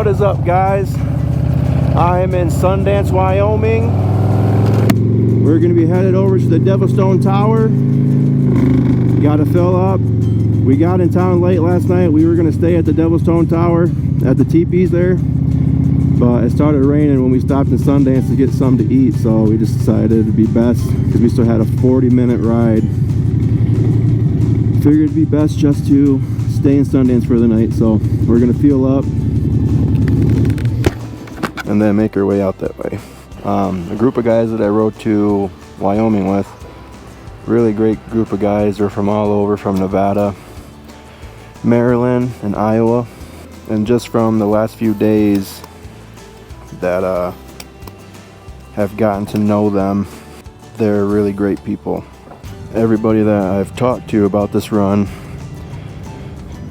What is up, guys? I am in Sundance, Wyoming. We're going to be headed over to the DevilStone Tower. Got to fill up. We got in town late last night. We were going to stay at the DevilStone Tower at the teepees there, but it started raining when we stopped in Sundance to get something to eat, so we just decided it'd be best, because we still had a 40-minute ride. Figured it'd be best just to stay in Sundance for the night, so we're going to fuel up and then make our way out that way. A group of guys that I rode to Wyoming with, really great group of guys. They're from all over, from Nevada, Maryland, and Iowa. And just from the last few days that have gotten to know them, they're really great people. Everybody that I've talked to about this run,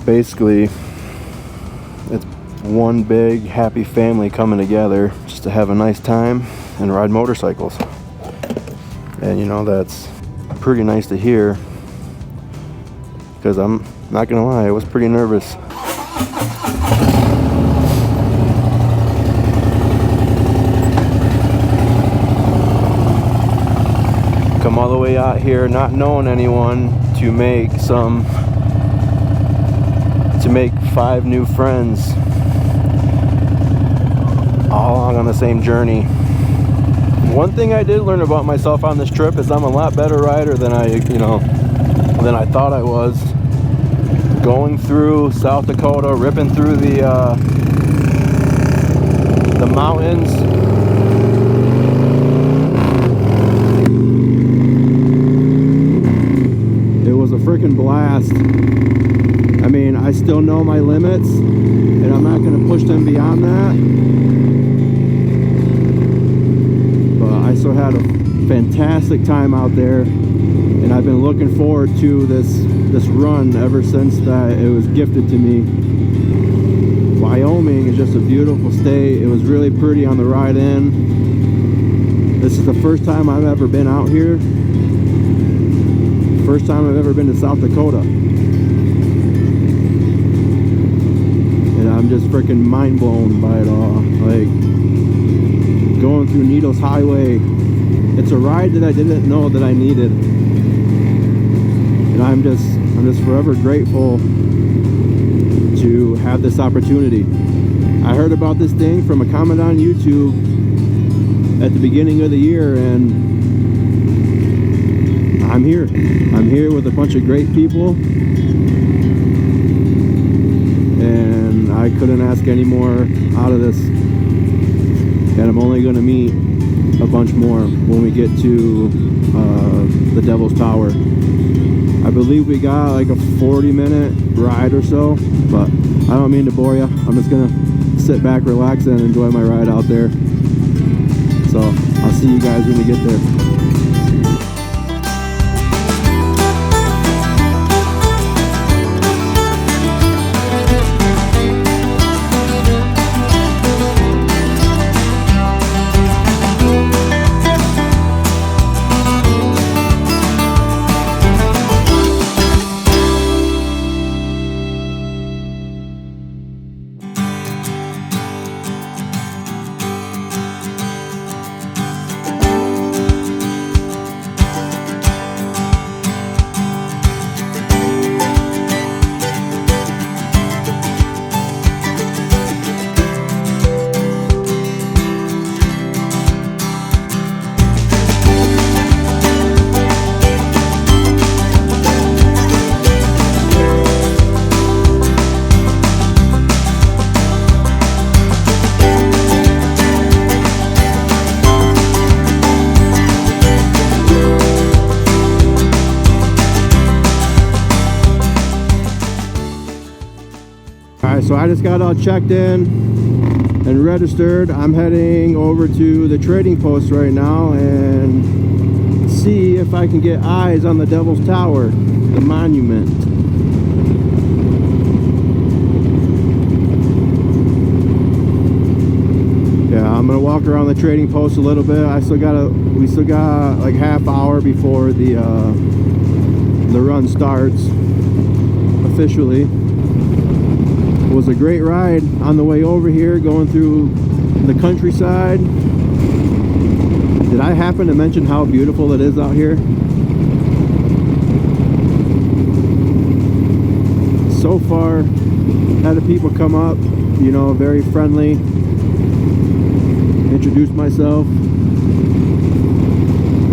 basically it's one big happy family coming together just to have a nice time and ride motorcycles. And you know, that's pretty nice to hear, because I'm not gonna lie, I was pretty nervous. Come all the way out here not knowing anyone to make 5 new friends, all along on the same journey. One thing I did learn about myself on this trip is I'm a lot better rider than I thought I was. Going through South Dakota, ripping through the mountains. It was a freaking blast. I mean, I still know my limits, and I'm not going to push them beyond that. But I still had a fantastic time out there, and I've been looking forward to this run ever since that it was gifted to me. Wyoming is just a beautiful state. It was really pretty on the ride in. This is the first time I've ever been out here. First time I've ever been to South Dakota. And I'm just freaking mind blown by it all. Like, going through Needles Highway. It's a ride that I didn't know that I needed. And I'm just forever grateful to have this opportunity. I heard about this thing from a comment on YouTube at the beginning of the year, and I'm here. I'm here with a bunch of great people, and I couldn't ask any more out of this. And I'm only going to meet a bunch more when we get to the Devil's Tower. I believe we got like a 40-minute ride or so, but I don't mean to bore you. I'm just gonna sit back, relax, and enjoy my ride out there. So I'll see you guys when we get there. Alright, so I just got all checked in and registered. I'm heading over to the trading post right now and see if I can get eyes on the Devil's Tower, the monument. Yeah, I'm gonna walk around the trading post a little bit. We still got like half hour before the run starts officially. was a great ride on the way over here, going through the countryside. Did I happen to mention how beautiful it is out here? So far, had the people come up, you know, very friendly, introduced myself,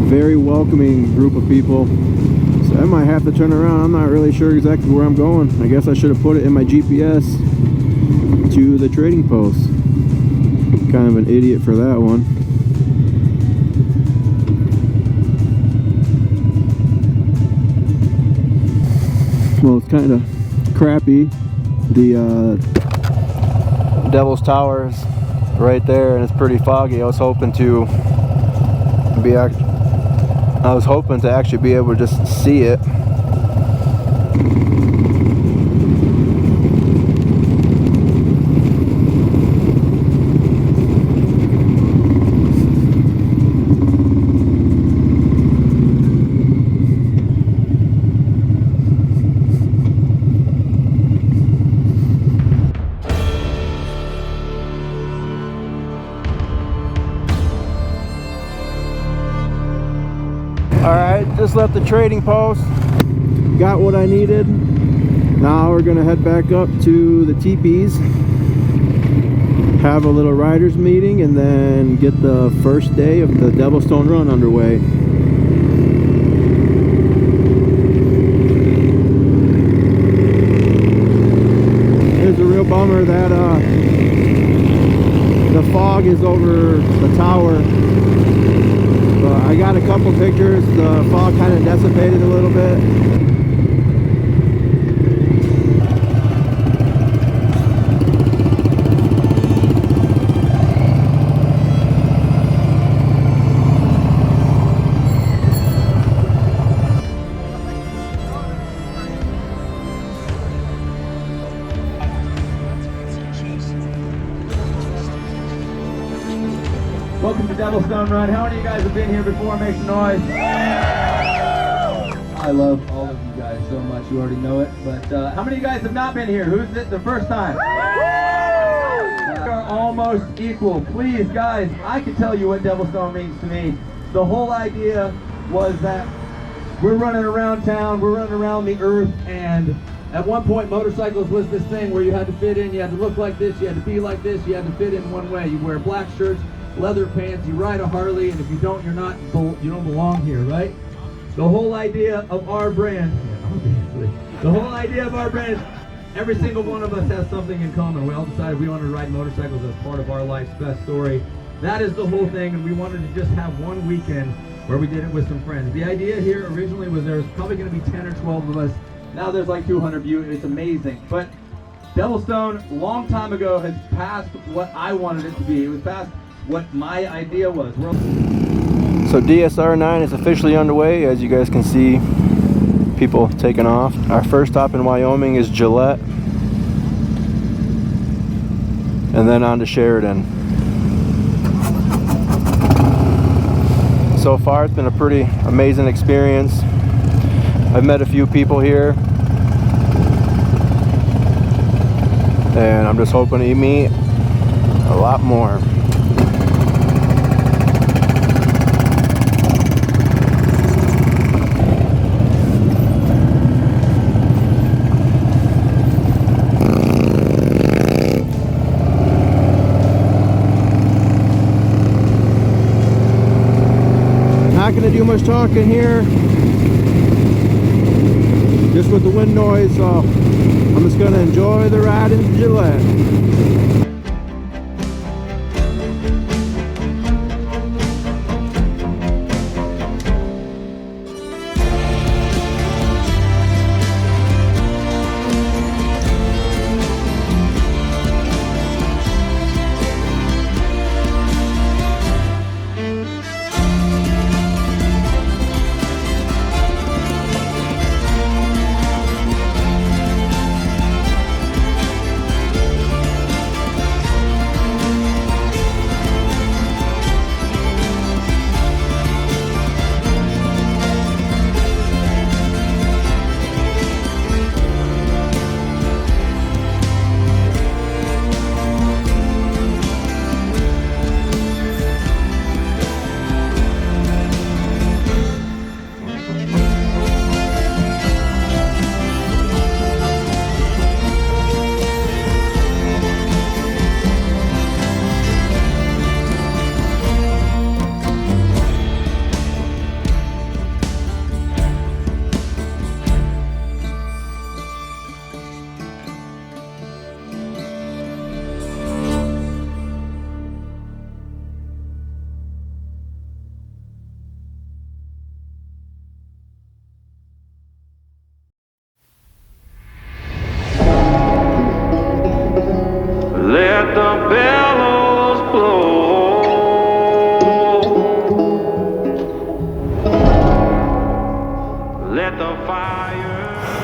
very welcoming group of people. So I might have to turn around. I'm not really sure exactly where I'm going. I guess I should have put it in my GPS to the trading post. Kind of an idiot for that one. Well, it's kind of crappy. The Devil's Tower is right there, and it's pretty foggy. I was hoping to actually be able to just see it. Alright, just left the trading post, got what I needed. Now we're gonna head back up to the teepees, have a little riders meeting, and then get the first day of the DevilStone run underway. It's a real bummer that the fog is over the tower. I got a couple pictures. The fog kind of dissipated a little bit. Welcome to DevilStone Run. How many of you guys have been here before? Make some noise. I love all of you guys so much. You already know it. But how many of you guys have not been here? Who's it the first time? We are almost equal. Please, guys, I can tell you what DevilStone means to me. The whole idea was that we're running around town, we're running around the earth, and at one point motorcycles was this thing where you had to fit in, you had to look like this, you had to be like this, you had to fit in one way. You wear black shirts, leather pants, you ride a Harley, and if you don't, you don't belong here, right? The whole idea of our brand, is every single one of us has something in common. We all decided we wanted to ride motorcycles as part of our life's best story. That is the whole thing, and we wanted to just have one weekend where we did it with some friends. The idea here originally was there was probably going to be 10 or 12 of us. Now there's like 200 of you, and it's amazing. But DevilStone, long time ago, has passed what I wanted it to be. It was past what my idea was. So DSR9 is officially underway. As you guys can see, people taking off. Our first stop in Wyoming is Gillette, and then on to Sheridan. So far it's been a pretty amazing experience. I've met a few people here, and I'm just hoping to meet a lot more. Not gonna do much talking here, just with the wind noise, so I'm just gonna enjoy the ride into Gillette.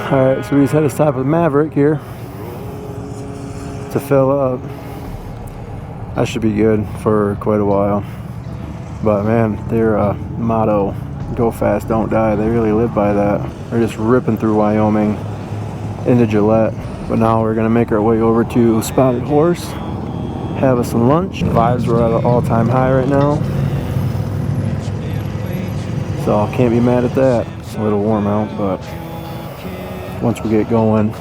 Alright, so we just had to stop with Maverick here to fill up. That should be good for quite a while. But man, their motto, go fast, don't die, they really live by that. They're just ripping through Wyoming into Gillette. But now we're gonna make our way over to Spotted Horse, have us some lunch. Vibes are at an all-time high right now, so can't be mad at that. It's a little warm out, but once we get going,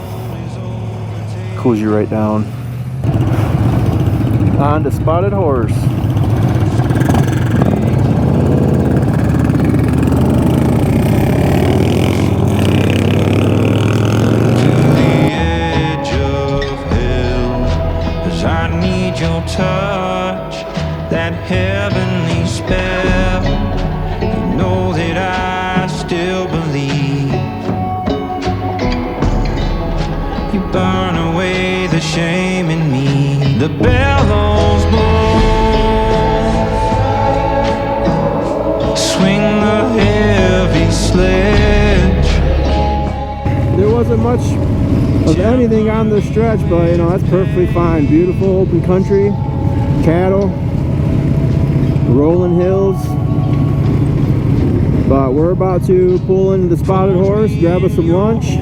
cools you right down. On to Spotted Horse. Touch that heavenly spell. You know that I still believe. You burn away the shame in me. The bellows blow, swing the heavy sledge. There wasn't much of anything on this stretch, but you know, that's perfectly fine. Beautiful open country, cattle, rolling hills. But we're about to pull into the Spotted Horse, grab us some lunch.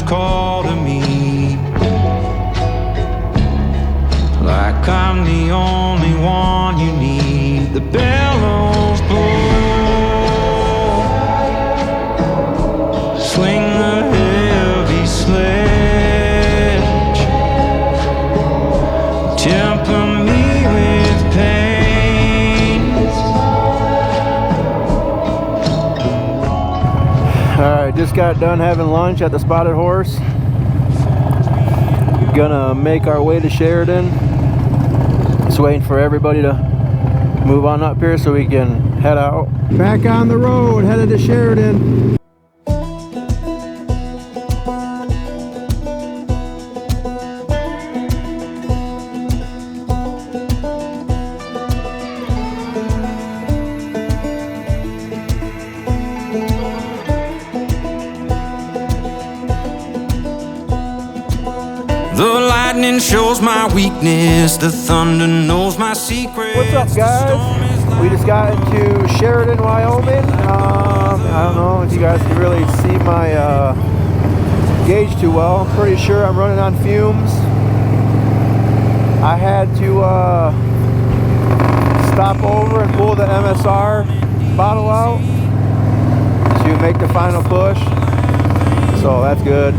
Call to me like I'm the only one you need. The bellows blow, swing the heavy sledge, temper me with pain. Alright, just got done having lunch at the Spotted Horse. Gonna make our way to Sheridan. Just waiting for everybody to move on up here so we can head out. Back on the road, headed to Sheridan. The lightning shows my weakness, the thunder knows my secret. What's up, guys? We just got into Sheridan, Wyoming. I don't know if you guys can really see my gauge too well. I'm pretty sure I'm running on fumes. I had to stop over and pull the MSR bottle out to make the final push. So that's good.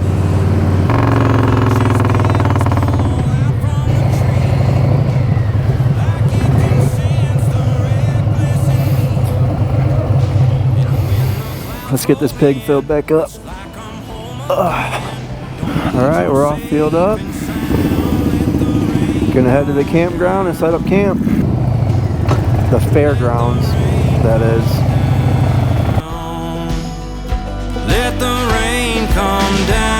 Let's get this pig filled back up. Alright, we're all filled up. Gonna head to the campground and set up camp. The fairgrounds, that is. Let the rain come down.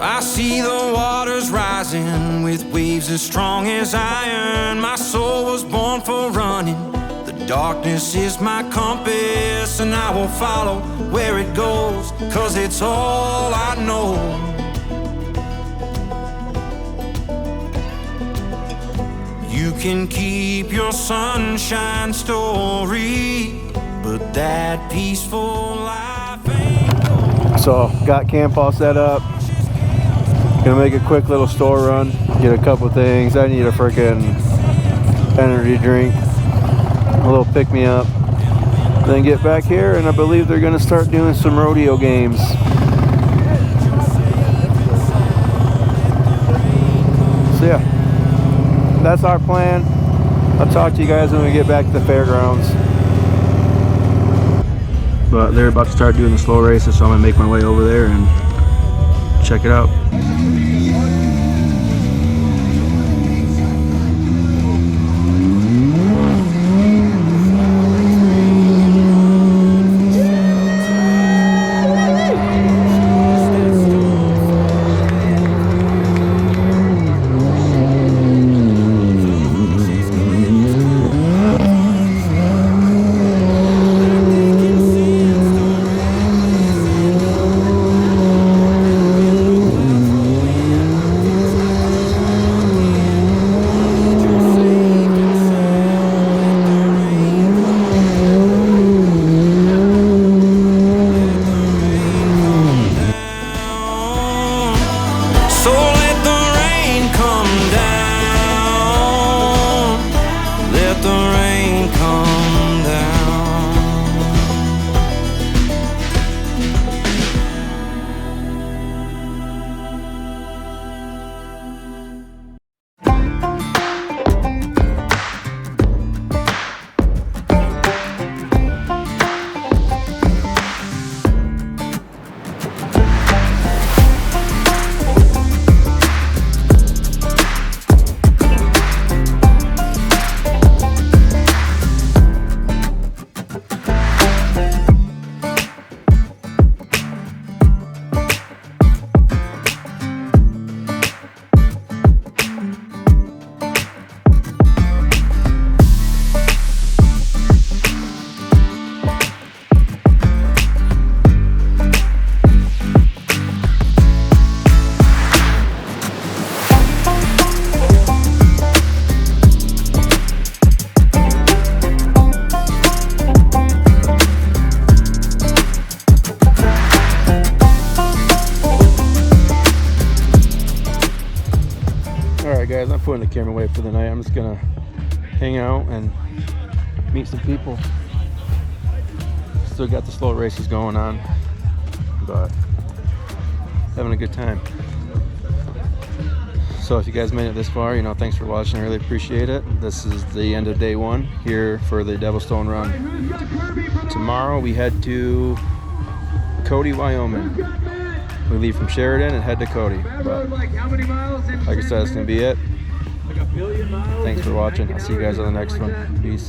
I see the waters rising with waves as strong as iron. My soul was born for running. The darkness is my compass, and I will follow where it goes, 'cause it's all I know. You can keep your sunshine story, but that peaceful life ain't. So, got camp all set up. Gonna make a quick little store run, get a couple things. I need a freaking energy drink, a little pick-me-up. Then get back here, and I believe they're gonna start doing some rodeo games. So yeah, that's our plan. I'll talk to you guys when we get back to the fairgrounds. But they're about to start doing the slow races, so I'm gonna make my way over there and check it out. Alright guys, I'm putting the camera away for the night. I'm just gonna hang out and meet some people. Still got the slow races going on, but having a good time. So if you guys made it this far, you know, thanks for watching. I really appreciate it. This is the end of day one here for the DevilStone run. Tomorrow we head to Cody, Wyoming. We leave from Sheridan and head to Cody. But like I said, that's gonna be it. Thanks for watching. I'll see you guys on the next one. Peace.